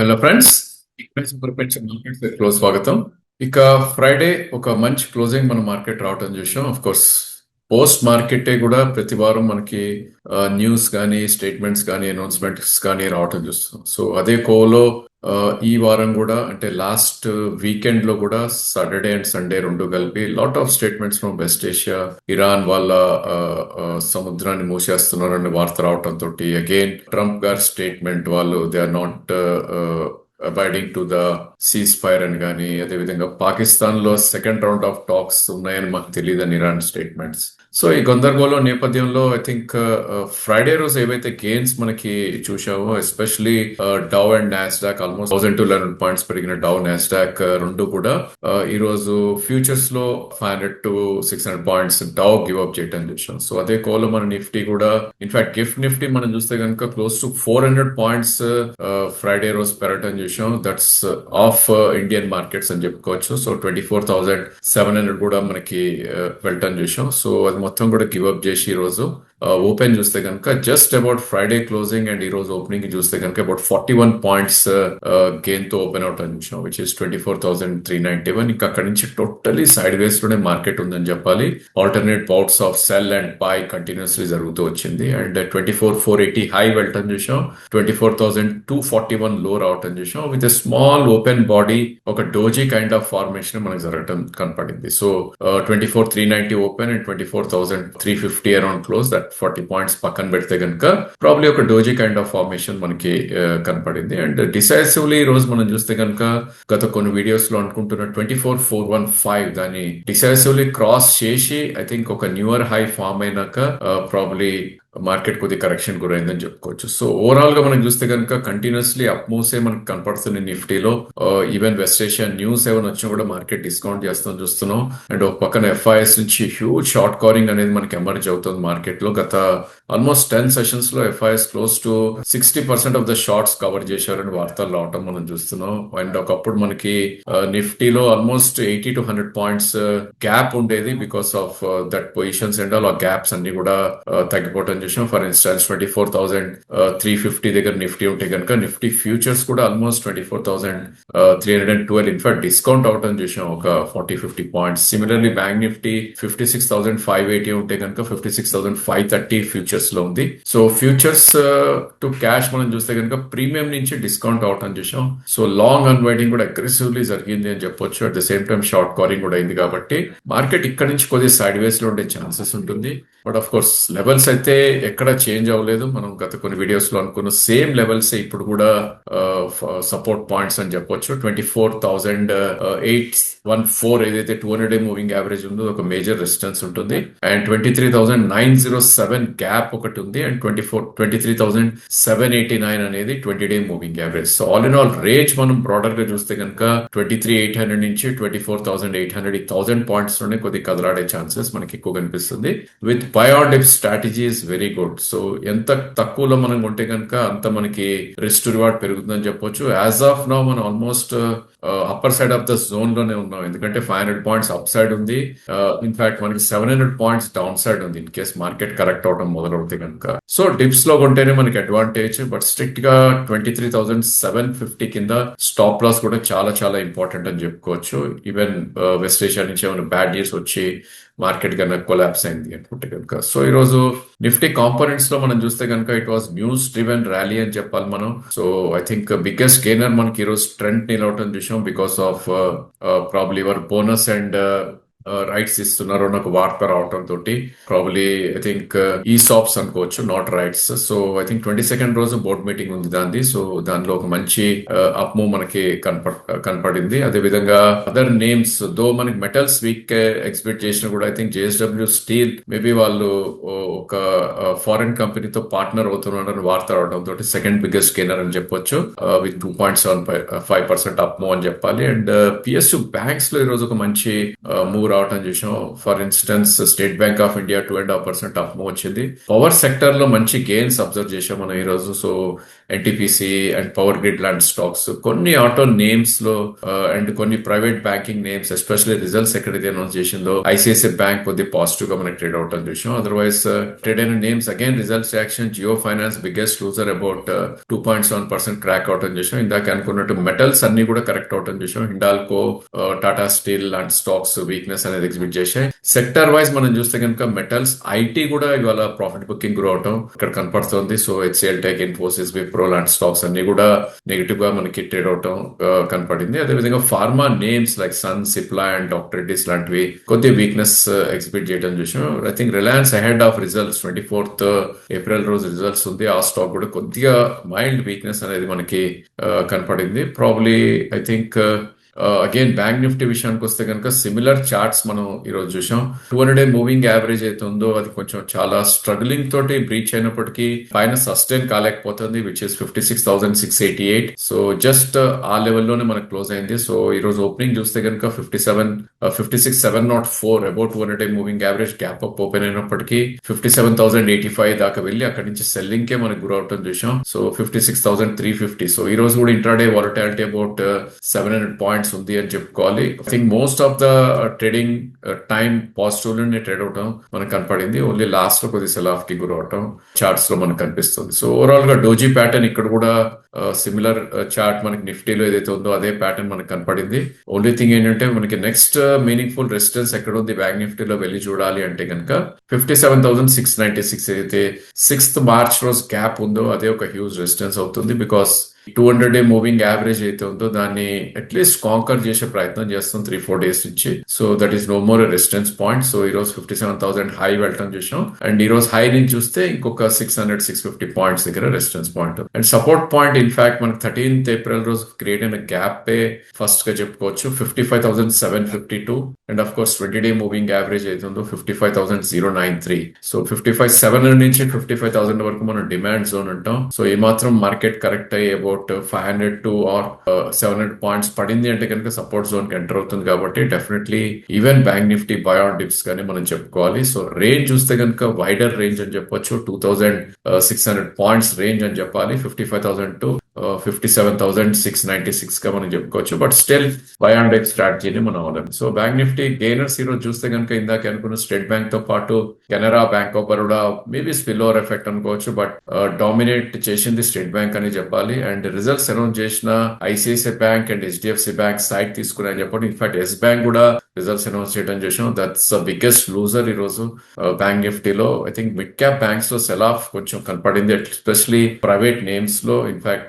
Hello friends, స్వాగతం. ఇక Friday ఒక మంచి క్లోజింగ్ మన మార్కెట్ రావటం చూసాం. ఆఫ్ కోర్స్ పోస్ట్ మార్కెటే కూడా ప్రతి వారం మనకి న్యూస్ కానీ స్టేట్మెంట్స్ కానీ అనౌన్స్మెంట్స్ కానీ రావటం చూస్తాం. సో అదే కోలో ఈ వారం కూడా అంటే లాస్ట్ వీకెండ్ లో కూడా సాటర్డే అండ్ సండే రెండు కలిపి lot of statements from West Asia, Iran వాళ్ళ సముద్రాన్ని మూసేస్తున్నారని వార్త రావటం తోటి అగైన్ ట్రంప్ గారి స్టేట్మెంట్ వాళ్ళు they are not abiding to the cease fire అని కానీ, అదేవిధంగా పాకిస్తాన్ లో సెకండ్ రౌండ్ ఆఫ్ టాక్స్ ఉన్నాయని మాకు తెలియదని ఇరాన్ స్టేట్మెంట్స్. సో ఈ గందరగోళం నేపథ్యంలో ఐ థింక్ ఫ్రైడే రోజు ఏవైతే గెయిన్స్ మనకి చూసామో, especially Dow and Nasdaq almost 1200 points పెరిగిన డౌ నాస్డాక్ రెండు కూడా ఈ రోజు ఫ్యూచర్స్ లో 500 to 600 points Dow give up చేయటం చూసాం. సో అదే కోలో మన నిఫ్టీ కూడా ఇన్ఫాక్ట్ గిఫ్ట్ నిఫ్టీ మనం చూస్తే కనుక క్లోజ్ టు 400 పాయింట్స్ ఫ్రైడే రోజు పెరగటం చూసాం. దట్స్ ఆఫ్ ఇండియన్ మార్కెట్స్ అని చెప్పుకోవచ్చు. సో 24,700 కూడా మనకి వెళ్ళటం చూసాం. సో అది మొత్తం కూడా గివ్ అప్ చేసి ఈ రోజు ఓపెన్ చూస్తే కనుక just about Friday closing and ఈ రోజు ఓపెనింగ్ చూస్తే కనుక అబౌట్ 41 పాయింట్స్ గెయిన్ తో ఓపెన్ అవుట్ అని చూసాం, విచ్ ఇస్ 24,391. ఇంకా అక్కడి నుంచి టోటలీ సైడ్ వేస్ లోనే మార్కెట్ ఉందని చెప్పాలి. Alternate bouts of cell and by continuously జరుగుతూ వచ్చింది. అండ్ 24,480 హై వెళ్ళటం చూసాం, 24,241 లో రావటం చూసాం. With a small open body ఒక డోజీ కైండ్ ఆఫ్ ఫార్మేషన్ మనకు జరగటం కనపడింది. So 24,390 open and 24,350 around close. That 40 points పక్కన పెడితే కనుక ప్రాబ్లీ ఒక డోజీ కైండ్ ఆఫ్ ఫార్మేషన్ మనకి కనపడింది. అండ్ డిసైసివ్లీ ఈ రోజు మనం చూస్తే కనుక గత కొన్ని వీడియోస్ లో అనుకుంటున్న 24,415 దాన్ని డిసైసివ్లీ క్రాస్ చేసి ఐ థింక్ ఒక న్యూయర్ హై ఫామ్ అయినాక ప్రాబ్లీ మార్కెట్ కొద్ది కరెక్షన్ గురైందని చెప్పుకోవచ్చు. సో ఓవరాల్ గా మనం చూస్తే కనుక కంటిన్యూస్లీ అప్ మూవ్సే మనకు కనపడుతుంది నిఫ్టీలో. ఈవెన్ వెస్ట్ ఏషియా న్యూస్ ఏమైనా వచ్చినా కూడా మార్కెట్ డిస్కౌంట్ చేస్తాం చూస్తున్నాం. అండ్ ఒక పక్కన ఎఫ్ఐఎస్ నుంచి హ్యూజ్ షార్ట్ కవరింగ్ అనేది మనకి ఎమర్జ్ అవుతుంది మార్కెట్ లో. గత ఆల్మోస్ట్ 10 సెషన్స్ లో FIIs close to 60% of the shorts cover చేశారని వార్తలు రావటం మనం చూస్తున్నాం. అండ్ ఒకప్పుడు మనకి నిఫ్టీలో ఆల్మోస్ట్ 80 to 100 పాయింట్స్ గ్యాప్ ఉండేది because of that positions and all. ఆ గ్యాప్స్ అన్ని కూడా తగ్గిపోవటం చూసాం. ఫర్ ఇన్స్టాన్స్ 24,350 దగ్గర నిఫ్టీ ఉంటే కనుక నిఫ్టీ ఫ్యూచర్స్ కూడా ఆల్మోస్ట్ 24,312 ఇన్ఫాక్ట్ డిస్కౌంట్ అవటం చూసాం ఒక 40-50 పాయింట్స్. సిమిలర్లీ బ్యాంక్ నిఫ్టీ 56,580 ఉంటే కనుక 56,530 ఫ్యూచర్స్ లో ఉంది. సో ఫ్యూచర్స్ టు క్యాష్ మనం చూస్తే కనుక ప్రీమియం నుంచి డిస్కౌంట్ అవటం చూసాం. సో లాంగ్ అన్వైడింగ్ కూడా అగ్రెసివ్లీ జరిగింది అని చెప్పొచ్చు. At the same time short covering కూడా అయింది కాబట్టి మార్కెట్ ఇక్కడ నుంచి కొద్దిగా సైడ్ వేస్ లో ఉండే ఛాన్సెస్ ఉంటుంది. బట్ ఆఫ్ కోర్స్ లెవెల్స్ అయితే ఎక్కడ చేంజ్ అవ్వలేదు. మనం గత కొన్ని వీడియోస్ లో అనుకున్న సేమ్ లెవెల్స్ ఇప్పుడు కూడా సపోర్ట్ పాయింట్స్ అని చెప్పొచ్చు. 24,814 ఏదైతే 200-day మూవింగ్ యావరేజ్ ఉందో ఒక మేజర్ రెసిస్టెన్స్ ఉంటుంది. అండ్ 23,907 గ్యాప్ ఒకటి ఉంది. అండ్ 23,789 అనేది 20-day moving average. So all in all range మనం బ్రాడర్ గా చూస్తే కనుక 23,800 నుంచి 24,800 ఈ 1000 పాయింట్స్ లోనే కొద్ది కదలాడే ఛాన్సెస్ మనకి ఎక్కువ కనిపిస్తుంది. With by on dip strategy is very good. So ఎంత తక్కువలో మనం కొంటే కనుక అంత మనకి రిస్క్ టు రివార్డ్ పెరుగుతుందని చెప్పొచ్చు. యాజ్ ఆఫ్ నౌ మనం almost upper side of the zone లోనే ఉన్నాం. ఎందుకంటే 500 పాయింట్స్ అప్ సైడ్ ఉంది. ఇన్ఫాక్ట్ మనకి 700 పాయింట్స్ డౌన్ సైడ్ ఉంది ఇన్ కేస్ మార్కెట్ కరెక్ట్ అవడం మొదలవుతాయి కనుక. సో డిప్స్ లో కొంటేనే మనకి అడ్వాంటేజ్. బట్ స్ట్రిక్ట్ గా 23,750 కింద స్టాప్ లాస్ కూడా చాలా చాలా ఇంపార్టెంట్ అని చెప్పుకోవచ్చు. ఈవెన్ వెస్ట్ ఏషియా నుంచి ఏమైనా బ్యాడ్ న్యూస్ వచ్చి మార్కెట్ కన్నా కొలాప్స్ అయింది అనుకుంటే కనుక. సో ఈ రోజు నిఫ్టీ కాంపోనెంట్స్ లో మనం చూస్తే కనుక it was news driven rally అని చెప్పాలి మనం. So I think biggest gainer మనకి ఈ రోజు ట్రెండ్ నిలవటం చూసాం because of probably your bonus and rights ఇస్తున్నారు అని ఒక వార్త రావటం తోటి ప్రాబ్లీ ఐ థింక్ ఈ సాప్స్ అనుకోవచ్చు, not rights. So I think 22nd రోజు బోర్డ్ మీటింగ్ ఉంది దాన్ని. సో దానిలో ఒక మంచి అప్ మూవ్ మనకి కనపడింది. అదే విధంగా అదర్ నేమ్స్ దో మనకి మెటల్స్ వీక్ ఎక్స్పెక్ట్ చేసినా కూడా I think JSW steel maybe వాళ్ళు ఒక ఫారెన్ కంపెనీతో పార్ట్నర్ అవుతున్నారని వార్త రావడం తోటి సెకండ్ బిగ్గెస్ట్ గెయినర్ అని చెప్పొచ్చు విత్ 2.75% అప్ మూవ్ అని చెప్పాలి. అండ్ PSU బ్యాంక్స్ లో ఈ రోజు ఒక మంచి మూవ్ రావటం చూసాం. For instance State Bank of India 2.5% up వచ్చింది. పవర్ సెక్టర్ లో మంచి గెయిన్స్ అబ్జర్వ్ చేసాం మనం ఈ రోజు. So NTPC and power grid లాంటి స్టాక్స్, కొన్ని ఆటో నేమ్స్ లో అండ్ కొన్ని private banking names, especially results ఎక్కడైతే అనౌన్స్ చేసిందో ఐసిఐసిఐ బ్యాంక్ కొద్దిగా పాజిటివ్ గా మనకి ట్రేడ్ అవుట్ అని చూసాం. అదర్వైజ్ ట్రేడ్ అయిన names again results action, Jio finance biggest loser about 2.7% crack out అని చూసాం. ఇందాక అనుకున్నట్టు మెటల్స్ అన్ని కూడా కరెక్ట్ అవుట్ అని చూసాం. హిండాల్కో, టాటా స్టీల్ లాంటి స్టాక్స్ వీక్నెస్ అనేది ఎగ్జిబిట్ చేశాయి. సెక్టర్ వైజ్ మనం చూస్తే కనుక మెటల్స్, ఐటీ కూడా ఇవాళ ప్రాఫిట్ బుకింగ్ గ్రో అవటం ఇక్కడ కనపడుతుంది. So HCl tech, Infosys, Wipro లాంటి స్టాక్స్ అన్ని కూడా నెగిటివ్ గా మనకి ట్రేడ్ అవటం కనపడింది. అదేవిధంగా pharma names like sun, Cipla and doctor Reddy's లాంటివి కొద్దిగా వీక్నెస్ ఎగ్జిబిట్ చేయడం చూసాం. I think Reliance ahead of results 24th April రోజు రిజల్ట్స్ ఉంది. ఆ స్టాక్ కూడా కొద్దిగా మైల్డ్ వీక్నెస్ అనేది మనకి కనపడింది. Probably I think again bank Nifty విషయానికి వస్తే కనుక సిమిలర్ చార్ట్స్ మనం ఈ రోజు చూసాం. 200-day మూవింగ్ యావరేజ్ అయితే ఉందో అది కొంచెం చాలా స్ట్రగ్లింగ్ తోటి బ్రీచ్ అయినప్పటికీ పైన సస్టైన్ కాలేకపోతుంది, విచ్ ఇస్ 56,688. సో జస్ట్ ఆ లెవెల్లోనే మనకు క్లోజ్ అయింది. సో ఈ రోజు ఓపెనింగ్ చూస్తే కనుక 56,704 about 200-day moving average gap up open అయినప్పటికీ 57,085 దాకా వెళ్ళి అక్కడి నుంచి సెల్లింగ్ కే మనకు గురవటం చూసాం. సో 56,350. సో ఈ రోజు కూడా ఇంట్రాడే వాలటాలిటీ అబౌట్ 700 పాయింట్స్ ఉంది అని చెప్పుకోవాలి. I think most of the trading time positive లోనే ట్రేడ్ అవటం మనకు కనపడింది. ఓన్లీ లాస్ట్ లో కొద్ది సెల్ ఆఫ్ కి గురవటం చార్ట్స్ లో మనకు కనిపిస్తుంది. సో ఓవరాల్ గా డోజీ ప్యాటర్న్ ఇక్కడ కూడా సిమిలర్ చార్ట్ మనకి నిఫ్టీలో ఏదైతే ఉందో అదే ప్యాటర్న్ మనకు కనపడింది. ఓన్లీ థింగ్ ఏంటంటే మనకి నెక్స్ట్ మీనింగ్ఫుల్ రెసిస్టెన్స్ ఎక్కడ ఉంది బ్యాంక్ నిఫ్టీలో వెళ్ళి చూడాలి అంటే కనుక 57,696 ఏదైతే 6th మార్చ్ రోజు గ్యాప్ ఉందో అదే ఒక హ్యూజ్ రెసిస్టెన్స్ అవుతుంది. బికాస్ 200-day మూవింగ్ యావరేజ్ అయితే ఉందో దాన్ని అట్లీస్ట్ కాంకర్ చేసే ప్రయత్నం చేస్తాం 3-4 days నుంచి. So that is no more resistance point. So ఈ రోజు 57,000 హై వెళ్ళటం చూసాం. అండ్ ఈ రోజు హై నుంచి చూస్తే ఇంకొక 600-650 పాయింట్స్ దగ్గర resistance point and support point. In fact మనకి 13th ఏప్రిల్ రోజు క్రియేట్ అయిన గ్యాప్ ఫస్ట్ గా చెప్పుకోవచ్చు 55,752. And of course 20-day moving average అయితే ఉందో 55,093. సో 55,700 నుంచి 55,000 వరకు మనం డిమాండ్ జోన్ అంటాం. సో ఏమాత్రం మార్కెట్ కరెక్ట్ అయ్యి అబౌట్ 500 to or 700 పాయింట్స్ పడింది అంటే కనుక సపోర్ట్ జోన్ కి ఎంటర్ అవుతుంది. కాబట్టి definitely even bank Nifty by on dips కానీ మనం చెప్పుకోవాలి. సో రేంజ్ చూస్తే కనుక వైడర్ రేంజ్ అని చెప్పొచ్చు. 2,600 పాయింట్స్ రేంజ్ అని చెప్పాలి. 55,000 to 57,696 గా మనం చెప్పుకోవచ్చు. But still buy on dip స్ట్రాటజీని మనం అవలేము. సో బ్యాంక్ నిఫ్టీ గెయినర్స్ ఈ రోజు చూస్తే కనుక ఇందాక అనుకున్న స్టేట్ బ్యాంక్ తో పాటు Canara, bank of Baroda, maybe spill over effect అనుకోవచ్చు. బట్ డామినేట్ చేసింది స్టేట్ బ్యాంక్ అని చెప్పాలి. అండ్ రిజల్ట్స్ అనౌన్స్ చేసిన ICICI bank and HDFC bank side తీసుకున్నాయని చెప్పండి. ఇన్ఫాక్ట్ ఎస్ బ్యాంక్ కూడా రిజల్ట్స్ అనౌన్స్ చేయడం చేసాం. దట్స్ బిగ్గెస్ట్ లూజర్ ఈ రోజు బ్యాంక్ నిఫ్టీలో. I think mid cap banks లో సెల్ ఆఫ్ కొంచెం కనపడింది, ఎస్పెషలీ ప్రైవేట్ నేమ్స్ లో. ఇన్ఫాక్ట్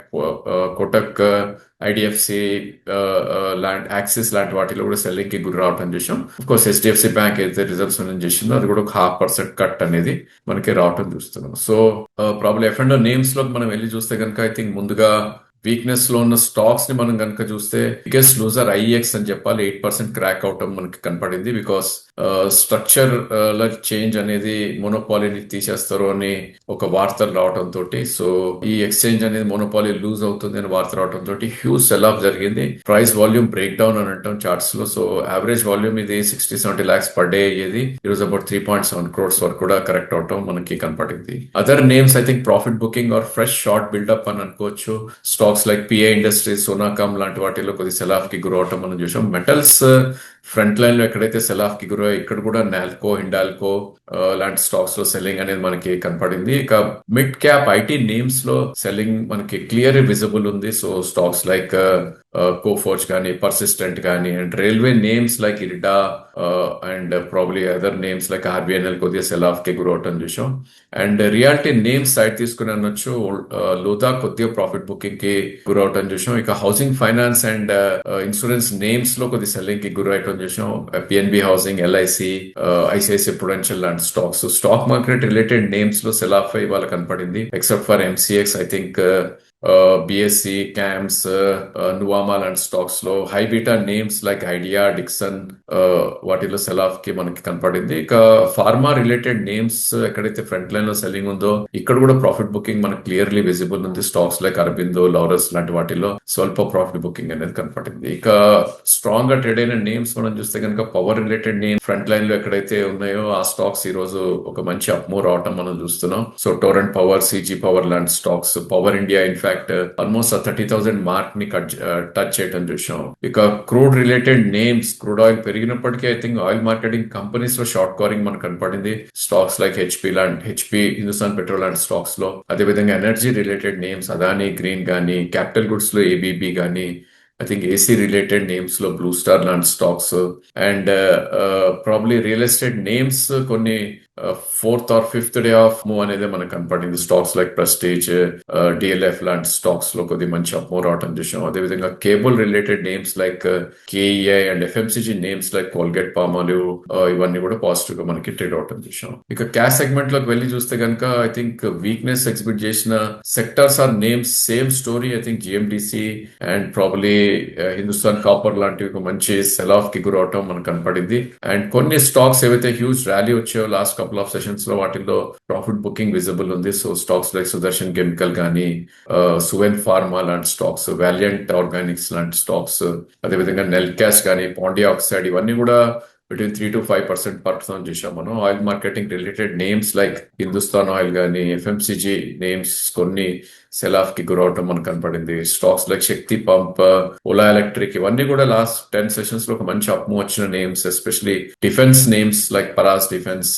కోటక్, ఐడిఎఫ్సి, లాంటి యాక్సిస్ లాంటి వాటిలో కూడా సెల్లింగ్ కి గురి రావటం చూసాం. అఫ్ కోర్స్ హెచ్డిఎఫ్సి బ్యాంక్ అయితే రిజల్ట్స్ అనౌన్స్ చేసిందో అది కూడా ఒక 0.5% కట్ అనేది మనకి రావటం చూస్తున్నాం. So problem F and names లో మనం వెళ్ళి చూస్తే కనుక ఐ థింక్ ముందుగా వీక్నెస్ లో ఉన్న స్టాక్స్ ని మనం కనుక చూస్తే బిగ్గెస్ట్ లూజర్ ఐఎక్స్ అని చెప్పాలి. 8% క్రాక్ అవటం మనకి కనపడింది. బికాస్ స్ట్రక్చర్ చేంజ్ అనేది మోనోపాలీని తీసేస్తారు అని ఒక వార్తలు రావడం తోటి, సో ఈ ఎక్స్చేంజ్ అనేది మోనోపాలీ లూజ్ అవుతుంది అని వార్త రావడం తోటి హ్యూజ్ సెల్ ఆఫ్ జరిగింది. ప్రైస్ వాల్యూమ్ బ్రేక్ డౌన్ అని అంటాం చార్ట్స్ లో. సో యావరేజ్ వాల్యూమ్ ఇది 60-70 lakhs per day అయ్యేది. ఈరోజు అబౌట్ 3.7 crores వరకు కూడా కరెక్ట్ అవటం మనకి కనపడింది. Other names I think profit booking or fresh short buildup అని అనుకోవచ్చు. స్టాక్స్ లైక్ పిఏ ఇండస్ట్రీస్, సోనాకామ్ లాంటి వాటిలో కొద్ది సెల్ ఆఫ్ కి గురవటం మనం చూసాం. మెటల్స్ ఫ్రంట్ లైన్ లో ఎక్కడైతే సెల్ ఆఫ్ కి గురో ఇక్కడ కూడా నాల్కో, హిండాల్కో లాంటి స్టాక్స్ లో సెల్లింగ్ అనేది మనకి కనపడింది. ఇక మిడ్ క్యాప్ ఐటీ నేమ్స్ లో సెల్లింగ్ మనకి క్లియర్ విజిబుల్ ఉంది. సో స్టాక్స్ లైక్ కోఫోర్జ్ కానీ, పర్సిస్టెంట్ కానీ, and railway names like IREDA and probably other names like RVNL కొద్దిగా సెల్ ఆఫ్ కి గురవటం చూసాం. అండ్ రియాలిటీ నేమ్స్ సైడ్ తీసుకుని అనొచ్చు. లోదా కొద్దిగా ప్రాఫిట్ బుకింగ్ కి గురవటం చూసాం. ఇక housing finance and insurance names లో కొద్ది సెల్లింగ్ కి గురవటం చూసాం. PNB housing, LIC, ICICI Prudential లాంటి స్టాక్ మార్కెట్ రిలేటెడ్ నేమ్స్ లో సెల్ ఆఫ్ ఇవాళ కనపడింది. Except for MCX. I think BSc, cams, Nuvama లాంటి స్టాక్స్ లో high beta names like idea, Dixon, వాటిలో సెల్ ఆఫ్ కి మనకి కనపడింది. ఇక ఫార్మా రిలేటెడ్ నేమ్స్ ఎక్కడైతే ఫ్రంట్ లైన్ లో సెల్లింగ్ ఉందో ఇక్కడ కూడా ప్రాఫిట్ బుకింగ్ మనకి క్లియర్లీ విజిబుల్ ఉంది. స్టాక్స్ లైక్ అరబిందో, లారస్ లాంటి వాటిలో స్వల్ప ప్రాఫిట్ బుకింగ్ అనేది కనపడింది. ఇక స్ట్రాంగ్ గా ట్రేడ్ అయిన నేమ్స్ మనం చూస్తే కనుక power related name front line లో ఎక్కడైతే ఉన్నాయో ఆ స్టాక్స్ ఈ రోజు ఒక మంచి అప్మూవ్ రావటం మనం చూస్తున్నాం. So Torrent Power, CG Power లాంటి stocks, Power India in fact almost 30,000 mark ని టచ్ చేయడం చూసాం. ఇక crude related names, crude oil పెరిగినప్పటికీ I think oil marketing companies లో షార్ట్ కవరింగ్ మనకు కనపడింది. Stocks like HP, Hindustan petrol లాంటి స్టాక్స్ లో, అదేవిధంగా energy related names Adani Green గానీ, క్యాపిటల్ గుడ్స్ లో ఏబీబీ గానీ, I think AC related names లో బ్లూ స్టార్ లాంటి stocks and probably real estate names కొన్ని fourth or fifth day of move అనేది మనకు కనపడింది. స్టాక్స్ లైక్ ప్రెస్టీజ్, డిఎల్ఎఫ్ లాంటి స్టాక్స్ లో కొద్ది మంచి అప్మూవ్ రావటం చూసాం. అదేవిధంగా cable related names like KEI and FMCG names like Colgate, Palmolive, ఇవన్నీ కూడా పాజిటివ్ గా మనకి ట్రేడ్ అవటం చూసాం. ఇక క్యాష్ సెగ్మెంట్ లోకి వెళ్ళి చూస్తే కనుక ఐ థింక్ వీక్నెస్ ఎగ్జిబిట్ చేసిన sectors or names same story. I think GMDC and probably Hindustan copper లాంటివి ఒక మంచి సెల్ ఆఫ్ కి గురవటం మనకు కనపడింది. అండ్ కొన్ని స్టాక్స్ ఏవైతే హ్యూజ్ ర్యాలీ వచ్చాయో లాస్ట్ కపుల్ ఆఫ్ సెషన్స్ లో వాటిల్లో ప్రాఫిట్ బుకింగ్ విజిబుల్ ఉంది. So stocks like Sudarshan chemical గానీ, సువెన్ ఫార్మా లాంటి స్టాక్స్, వాలియంట్ ఆర్గానిక్స్ లాంటి స్టాక్స్, అదేవిధంగా నెల్ క్యాష్ గానీ, పాండియా ఆక్సైడ్, ఇవన్నీ కూడా బిట్వీన్ 3 to 5% పర్సన్ చేసాం మనం. Oil marketing related names like Hindustan oil గానీ, ఎఫ్ఎంసీజీ నేమ్స్ కొన్ని సెల్ ఆఫ్ కి గురవటం మనకు కనపడింది. స్టాక్స్ లైక్ శక్తి పంప్, ఓలా ఎలక్ట్రిక్, ఇవన్నీ కూడా లాస్ట్ 10 సెషన్స్ లో ఒక మంచి అప్మూవ్ వచ్చిన names. Especially defence names like Paras defence,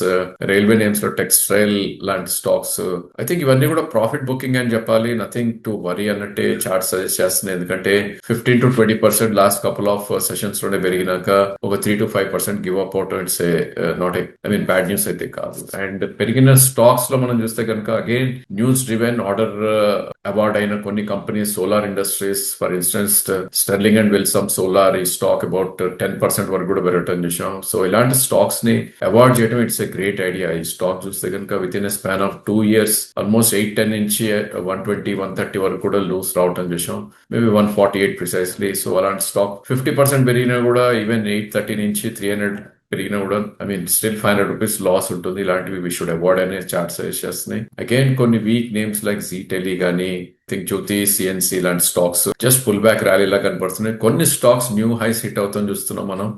railway names లో టెక్స్టైల్ లాంటి స్టాక్స్. ఐ థింక్ ఇవన్నీ కూడా ప్రాఫిట్ బుకింగ్ అని చెప్పాలి. నథింగ్ టు వరీ అన్నట్టే చార్ట్ సజెస్ట్ చేస్తుంది. ఎందుకంటే 15 to 20% last couple of sessions లోనే పెరిగినాక ఒక 3 to 5% గివ్ అప్ అవటం ఇట్స్ నాట్ బ్యాడ్ న్యూస్ అయితే కాదు. అండ్ పెరిగిన స్టాక్స్ లో మనం చూస్తే కనుక again news driven order award అయిన కొన్ని companies, solar industries for instance Sterling and Wilson solar, ఈ స్టాక్ అబౌట్ 10% వరకు కూడా పెరగటం చూసాం. సో ఇలాంటి స్టాక్స్ ని అవార్డ్ చేయడం ఇట్స్ ఎ గ్రేట్ ఐడియా. ఈ స్టాక్ చూస్తే కనుక with in a span of 2 years almost 810 నుంచి 120, 130 వరకు కూడా లూస్ రావటం చూసాం. Maybe 148 precisely. సో అలాంటి స్టాక్ 50% పెరిగినా కూడా ఈవెన్ 830 నుంచి 300 పెరిగినా కూడా స్టిల్ 500 రూపీస్ లాస్ ఉంటుంది. ఇలాంటివి వి షుడ్ అవార్డ్ అనే చార్ట్ సజెస్ట్ చేస్తున్నాయి. అగైన్ కొన్ని weak names like Zee tele గానీ, థింక్ జ్యోతి, సిఎన్సి లాంటి stocks just pull back rally లా కనపడుతున్నాయి. కొన్ని స్టాక్స్ న్యూ హైస్ హిట్ అవుతాం చూస్తున్నాం మనం.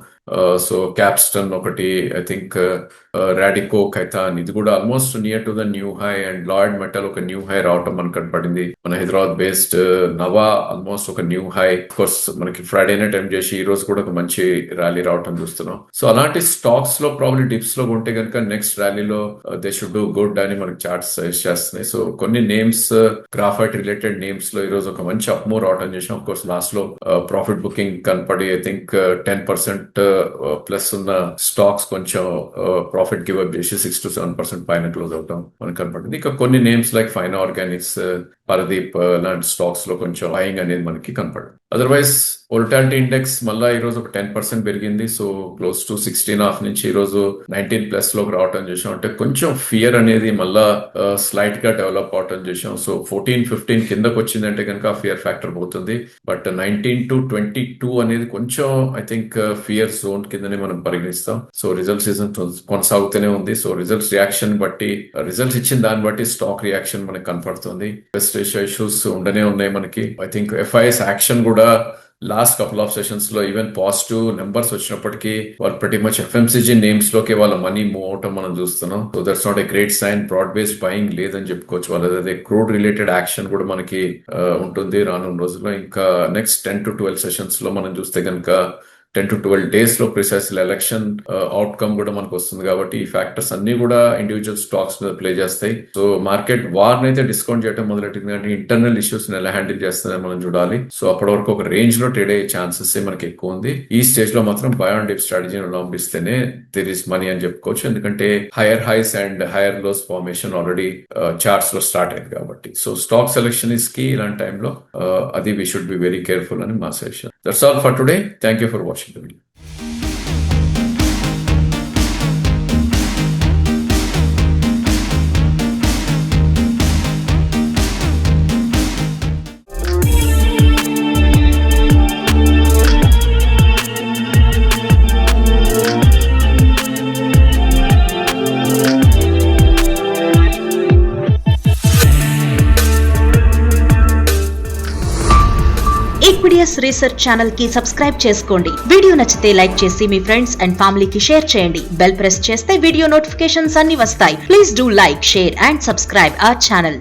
సో క్యాప్స్టన్ ఒకటి, ఐ థింక్ రాడికో, ఖైతాన్, ఇది కూడా almost near to the new high. And Lloyd metal ఒక న్యూ హై రావటం మనకు కనపడింది. మన హైదరాబాద్ బేస్డ్ నవా ఆల్మోస్ట్ ఒక న్యూ హై. కోర్స్ మనకి ఫ్రైడే నైట్ టైం చేసి ఈ రోజు కూడా ఒక మంచి ర్యాలీ రావటం చూస్తున్నాం. సో అలాంటి స్టాక్స్ లో ప్రాబ్లీ డిప్స్ లో ఉంటే కనుక నెక్స్ట్ ర్యాలీలో దే షుడ్ డూ గుడ్ అని మనకి చార్ట్స్ సజెస్ట్ చేస్తున్నాయి. సో కొన్ని నేమ్స్, గ్రాఫైట్ రిలేటెడ్ నేమ్స్ లో ఈ రోజు ఒక మంచి అప్మూవ్ రావటం చేసాం. ఆఫ్ కోర్స్ లాస్ట్ లో ప్రాఫిట్ బుకింగ్ కనపడి ఐ థింక్ 10% ప్లస్ ఉన్న స్టాక్స్ కొంచెం ప్రాఫిట్ గివ్ అప్ చేసి 6 to 7% పైన క్లోజ్ అవటం మనకు కనపడింది. ఇక కొన్ని names like fine Organics, Paradip లాంటి స్టాక్స్ లో కొంచెం బయింగ్ అనేది మనకి కనపడింది. అదర్వైజ్ వోల్టాలిటీ ఇండెక్స్ మళ్ళా ఈ రోజు ఒక 10% పెరిగింది. సో క్లోజ్ టు 16.5 నుంచి ఈ రోజు 19+ లోకి రావటం చేసాం. అంటే కొంచెం ఫియర్ అనేది మళ్ళా స్లైట్ గా డెవలప్ అవటం చేసాం. సో 14-15 కిందకు వచ్చిందంటే కనుక ఫియర్ ఫ్యాక్టర్ పోతుంది. బట్ 19 to 22 అనేది కొంచెం ఐ థింక్ ఫియర్ జోన్ కిందనే మనం పరిగణిస్తాం. సో రిజల్ట్ సీజన్ కొనసాగుతూనే ఉంది. సో రిజల్ట్స్ రియాక్షన్ బట్టి, రిజల్ట్స్ ఇచ్చిన దాన్ని బట్టి స్టాక్ రియాక్షన్ మనకి కనపడుతుంది. వెస్ట్ ఏషియా ఇష్యూస్ ఉండనే ఉన్నాయి మనకి. ఐ థింక్ ఎఫ్ఐఎస్ యాక్షన్ కూడా లాస్ట్ కపుల్ ఆఫ్ సెషన్స్ లో ఈవెన్ పాజిటివ్ నెంబర్స్ వచ్చినప్పటికీ వాళ్ళు ప్రతి మచ్ ఎఫ్ఎంసీజీ నేమ్స్ లోకి వాళ్ళ మనీ మూవ్ అవటం మనం చూస్తున్నాం. So that's not a great sign. Broad based buying లేదని చెప్పుకోవచ్చు. వాళ్ళ క్రూడ్ రిలేటెడ్ యాక్షన్ కూడా మనకి ఉంటుంది రానున్న రోజుల్లో. ఇంకా నెక్స్ట్ 10 to 12 సెషన్స్ లో మనం చూస్తే కనుక 10 to 12 days లో ప్రిసైస్లీ ఎలక్షన్ అవుట్కమ్ కూడా మనకు వస్తుంది. కాబట్టి ఈ ఫ్యాక్టర్స్ అన్ని కూడా ఇండివిజువల్ స్టాక్స్ మీద ప్లే చేస్తాయి. సో మార్కెట్ వార్ అయితే డిస్కౌంట్ చేయడం మొదలెట్టింది, కానీ ఇంటర్నల్ ఇష్యూస్ ఎలా హ్యాండిల్ చేస్తుందని మనం చూడాలి. సో అప్పటి వరకు ఒక రేంజ్ లో ట్రేడ్ అయ్యే ఛాన్సెస్ మనకి ఎక్కువ ఉంది. ఈ స్టేజ్ లో మాత్రం బై ఆన్ డిప్ స్ట్రాటజీని అవలంబిస్తేనే దేర్ ఇస్ మనీ అని చెప్పుకోవచ్చు. ఎందుకంటే higher highs and higher lows formation already charts లో స్టార్ట్ అయింది కాబట్టి. So stock selection is key ఇలాంటి టైంలో. అది we should be very careful అని మా suggestion. That's all for today. Thank you for watching the video. Business research channel కి subscribe చేసుకోండి. వీడియో నచ్చితే లైక్ చేసి మీ ఫ్రెండ్స్ అండ్ ఫ్యామిలీకి షేర్ చేయండి. బెల్ ప్రెస్ చేస్తే వీడియో నోటిఫికేషన్స్ అన్ని వస్తాయి. Please do like, share and subscribe our channel.